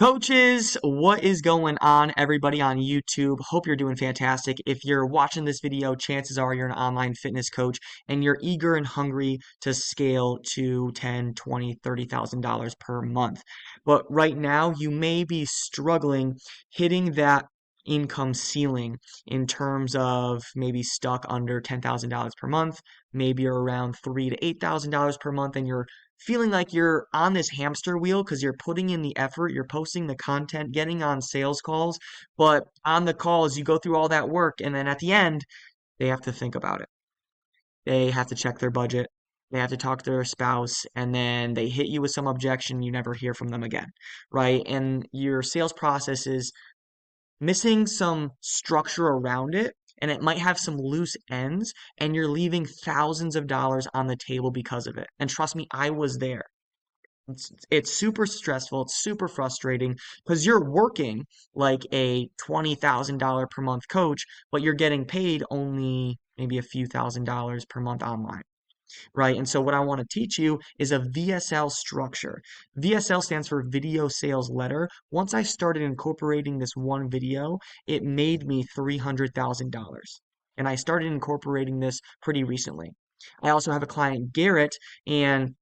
Coaches, what is going on, everybody on YouTube? Hope you're doing fantastic. If you're watching this video, chances are you're an online fitness coach and you're eager and hungry to scale to 10, 20, $30,000 per month. But right now, you may be struggling hitting that income ceiling in terms of maybe stuck under $10,000 per month, maybe you're around $3,000 to $8,000 per month, and you're feeling like you're on this hamster wheel because you're putting in the effort, you're posting the content, getting on sales calls, but on the calls, you go through all that work, and then at the end, they have to think about it. They have to check their budget. They have to talk to their spouse, and then they hit you with some objection. You never hear from them again, right? And your sales process is missing some structure around it, and it might have some loose ends, and you're leaving thousands of dollars on the table because of it. And trust me, I was there. It's super stressful. It's super frustrating because you're working like a $20,000 per month coach, but you're getting paid only maybe a few $1,000s per month online, right? And so what I want to teach you is a VSL structure. VSL stands for Video Sales Letter. Once I started incorporating this one video, it made me $300,000. And I started incorporating this pretty recently. I also have a client, Garrett, and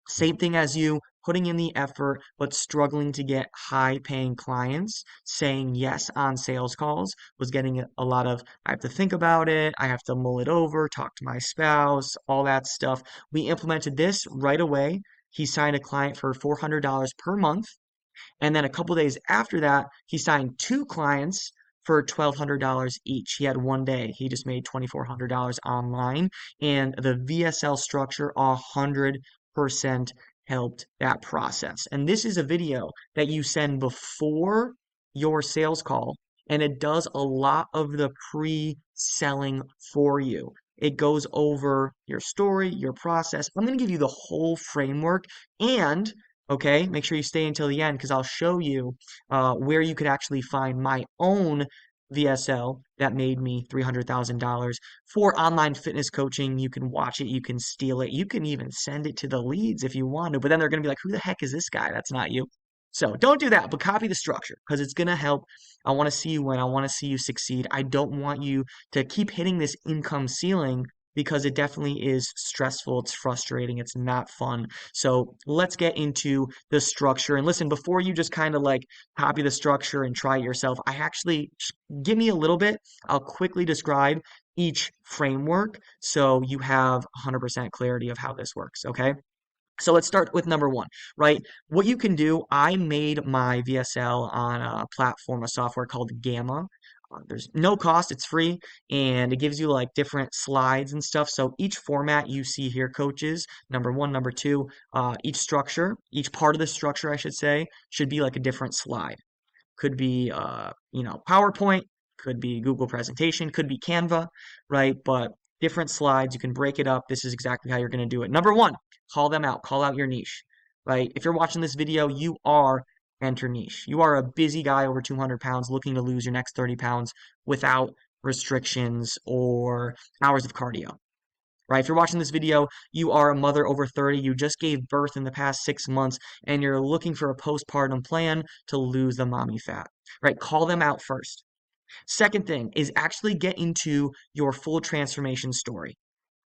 same thing as you, putting in the effort, but struggling to get high paying clients, saying yes on sales calls, was getting a lot of, I have to think about it, I have to mull it over, talk to my spouse, all that stuff. We implemented this right away. He signed a client for $400 per month. And then a couple days after that, he signed two clients for $1,200 each. He had one day. He just made $2,400 online. And the VSL structure 100% helped that process. And this is a video that you send before your sales call, and it does a lot of the pre-selling for you. It goes over your story, your process. I'm going to give you the whole framework and okay, make sure you stay until the end because I'll show you where you could actually find my own VSL that made me $300,000 for online fitness coaching. You can watch it, you can steal it, you can even send it to the leads if you want to, but then they're going to be like, who the heck is this guy? That's not you. So don't do that, but copy the structure because it's going to help. I want to see you win. I want to see you succeed. I don't want you to keep hitting this income ceiling because it definitely is stressful. It's frustrating. It's not fun. So let's get into the structure. And listen, before you just kind of like copy the structure and try it yourself, I actually give me a little bit. I'll quickly describe each framework so you have 100% clarity of how this works. Okay. So let's start with number one, right? What you can do, I made my VSL on a platform, a software called Gamma. There's no cost, it's free, and it gives you like different slides and stuff. So each format you see here, coaches, number one, number two, each structure, each part of the structure, I should say, should be like a different slide. Could be, PowerPoint, could be Google presentation, could be Canva, right? But different slides, you can break it up. This is exactly how you're going to do it. Number one, call them out, call out your niche, right? If you're watching this video, you are enter niche. You are a busy guy over 200 pounds looking to lose your next 30 pounds without restrictions or hours of cardio, right? If you're watching this video, you are a mother over 30, you just gave birth in the past 6 months, and you're looking for a postpartum plan to lose the mommy fat, right? Call them out first. Second thing is actually get into your full transformation story,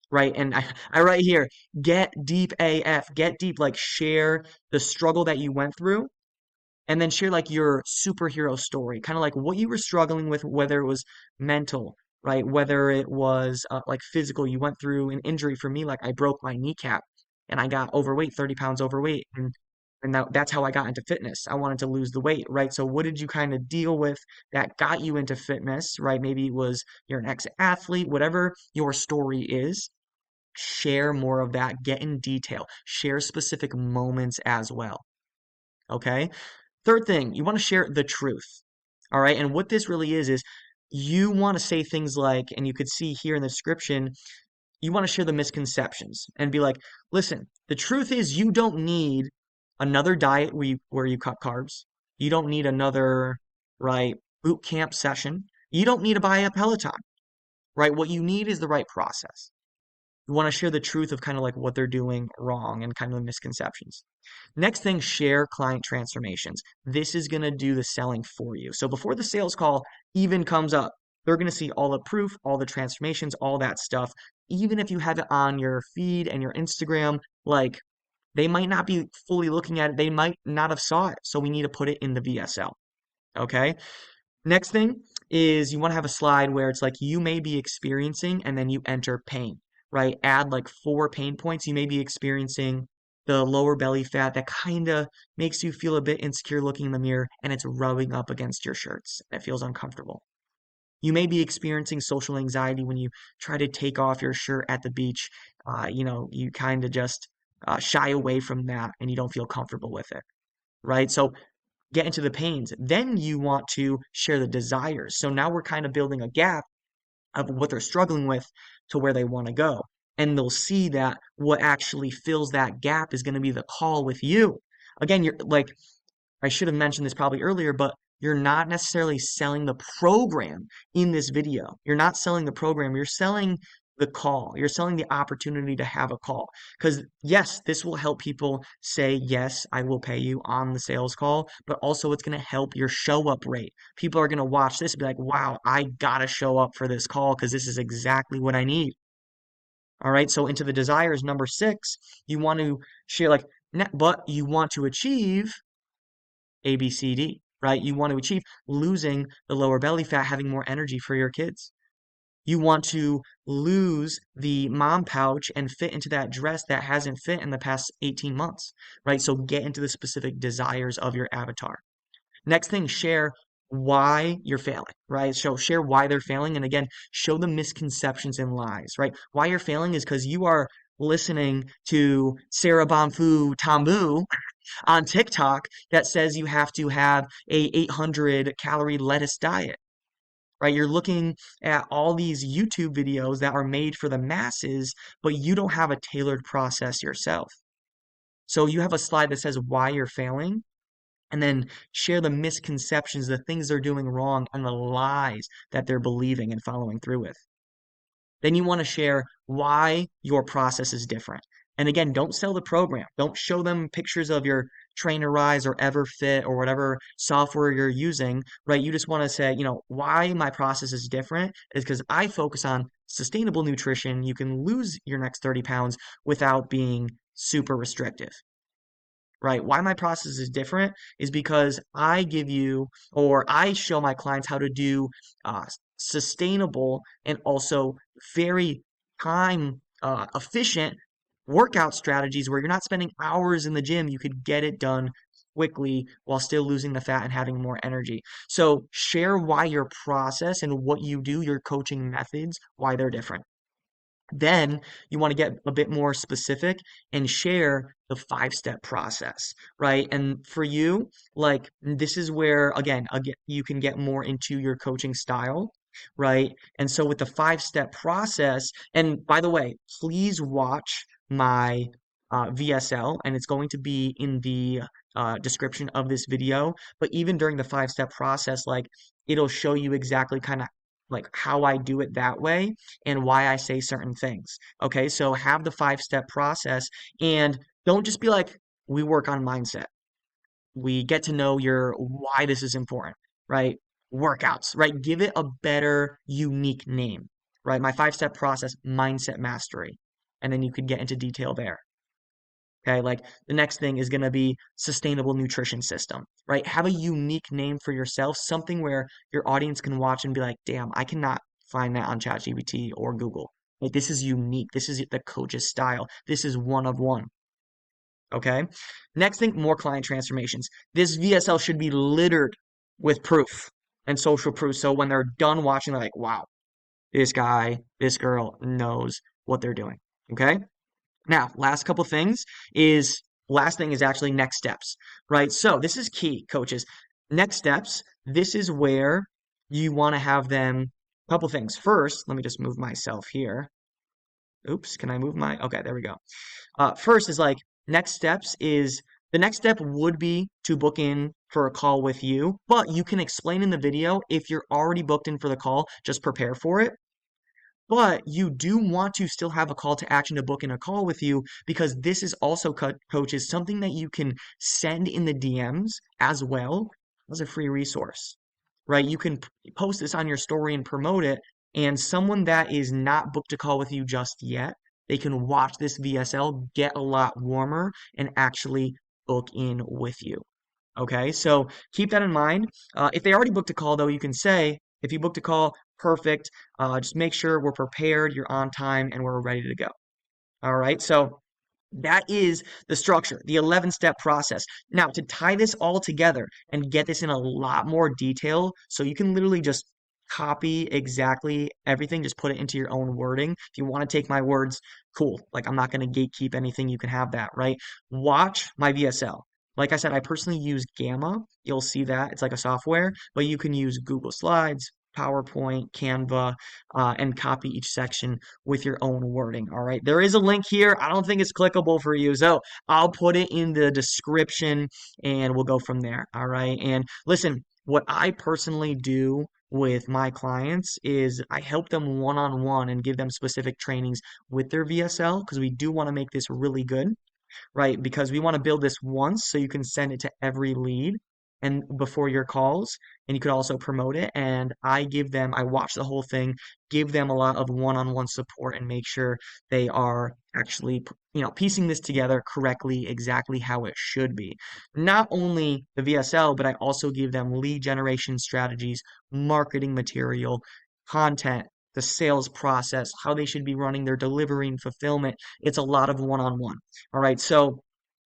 right? And I write here, get deep AF, get deep, like share the struggle that you went through and then share like your superhero story, kind of like what you were struggling with, whether it was mental, right? Whether it was like physical, you went through an injury. For me, like I broke my kneecap and I got overweight, 30 pounds overweight. And that's how I got into fitness. I wanted to lose the weight, right? So what did you kind of deal with that got you into fitness, right? Maybe it was you're an ex-athlete, whatever your story is, share more of that, get in detail, share specific moments as well. Okay. Third thing, you want to share the truth. All right. And what this really is you want to say things like, and you could see here in the description, you want to share the misconceptions and be like, listen, the truth is you don't need another diet where you cut carbs. You don't need another, right, boot camp session. You don't need to buy a Peloton, right? What you need is the right process. You want to share the truth of kind of like what they're doing wrong and kind of the misconceptions. Next thing, share client transformations. This is going to do the selling for you. So before the sales call even comes up, they're going to see all the proof, all the transformations, all that stuff. Even if you have it on your feed and your Instagram, like they might not be fully looking at it. They might not have saw it. So we need to put it in the VSL. Okay. Next thing is you want to have a slide where it's like you may be experiencing and then you enter pain, right? Add like 4 pain points. You may be experiencing the lower belly fat that kind of makes you feel a bit insecure looking in the mirror and it's rubbing up against your shirts. It feels uncomfortable. You may be experiencing social anxiety when you try to take off your shirt at the beach. You kind of just shy away from that and you don't feel comfortable with it, right? So get into the pains. Then you want to share the desires. So now we're kind of building a gap of what they're struggling with to where they want to go. And they'll see that what actually fills that gap is going to be the call with you. Again, you're like, I should have mentioned this probably earlier, but you're not necessarily selling the program in this video. You're not selling the program. You're selling the call. You're selling the opportunity to have a call. Because yes, this will help people say, yes, I will pay you on the sales call, but also it's going to help your show up rate. People are going to watch this and be like, wow, I got to show up for this call because this is exactly what I need. All right. So into the desires, number 6, you want to share like, but you want to achieve A, B, C, D, right? You want to achieve losing the lower belly fat, having more energy for your kids. You want to lose the mom pouch and fit into that dress that hasn't fit in the past 18 months, right? So get into the specific desires of your avatar. Next thing, share why you're failing, right? So share why they're failing. And again, show the misconceptions and lies, right? Why you're failing is because you are listening to Sarah Bonfu Tambu on TikTok that says you have to have a 800 calorie lettuce diet, right? You're looking at all these YouTube videos that are made for the masses, but you don't have a tailored process yourself. So you have a slide that says why you're failing, and then share the misconceptions, the things they're doing wrong, and the lies that they're believing and following through with. Then you want to share why your process is different. And again, don't sell the program. Don't show them pictures of your Trainer Rise or EverFit or whatever software you're using, right? You just want to say, why my process is different is because I focus on sustainable nutrition. You can lose your next 30 pounds without being super restrictive, right? Why my process is different is because I give you or I show my clients how to do sustainable and also very time efficient workout strategies where you're not spending hours in the gym. You could get it done quickly while still losing the fat and having more energy. So share why your process and what you do, your coaching methods, why they're different. Then you want to get a bit more specific and share the 5-step process, right? And for you, like this is where again you can get more into your coaching style, right? And so with the 5-step process, and by the way, please watch my VSL, and it's going to be in the description of this video. But even during the 5-step process, like it'll show you exactly kind of like how I do it that way and why I say certain things. Okay, so have the 5-step process and don't just be like, we work on mindset. We get to know your why this is important, right? Workouts, right? Give it a better, unique name, right? My 5-step process, mindset mastery. And then you could get into detail there. Okay, like the next thing is going to be sustainable nutrition system, right? Have a unique name for yourself, something where your audience can watch and be like, damn, I cannot find that on ChatGPT or Google. Like this is unique. This is the coach's style. This is one of one. Okay. Next thing, more client transformations. This VSL should be littered with proof and social proof. So when they're done watching, they're like, wow, this guy, this girl knows what they're doing. Okay. Now, last thing is actually next steps, right? So this is key, coaches. Next steps, this is where you want to have them, a couple things. First, let me just move myself here. Oops, can I move okay, there we go. First is like next steps is the next step would be to book in for a call with you, but you can explain in the video if you're already booked in for the call, just prepare for it. But you do want to still have a call to action to book in a call with you because this is also, coaches, something that you can send in the DMs as well as a free resource, right? You can post this on your story and promote it, and someone that is not booked a call with you just yet, they can watch this VSL, get a lot warmer, and actually book in with you. Okay, so keep that in mind. If they already booked a call, though, you can say, if you booked a call, perfect. Just make sure we're prepared, you're on time, and we're ready to go. All right, so that is the structure, the 11-step process. Now, to tie this all together and get this in a lot more detail, so you can literally just copy exactly everything, just put it into your own wording. If you want to take my words, cool. Like, I'm not going to gatekeep anything. You can have that, right? Watch my VSL. Like I said, I personally use Gamma. You'll see that. It's like a software, but you can use Google Slides, PowerPoint, Canva, and copy each section with your own wording. All right. There is a link here. I don't think it's clickable for you. So I'll put it in the description and we'll go from there. All right. And listen, what I personally do with my clients is I help them one on one and give them specific trainings with their VSL because we do want to make this really good, right? Because we want to build this once so you can send it to every lead and before your calls, and you could also promote it. And I watch the whole thing, give them a lot of one-on-one support, and make sure they are actually, piecing this together correctly, exactly how it should be. Not only the VSL, but I also give them lead generation strategies, marketing material, content, the sales process, how they should be running their delivery and fulfillment. It's a lot of one-on-one. All right, so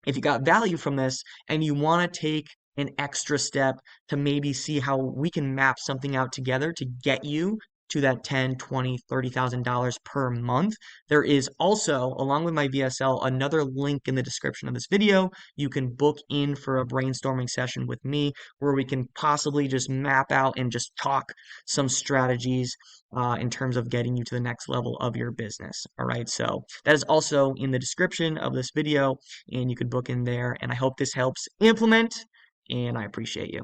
if you got value from this and you want to take an extra step to maybe see how we can map something out together to get you to that 10, 20, $30,000 per month, there is also, along with my VSL, another link in the description of this video. You can book in for a brainstorming session with me where we can possibly just map out and just talk some strategies in terms of getting you to the next level of your business. All right, so that is also in the description of this video and you could book in there. And I hope this helps implement, and I appreciate you.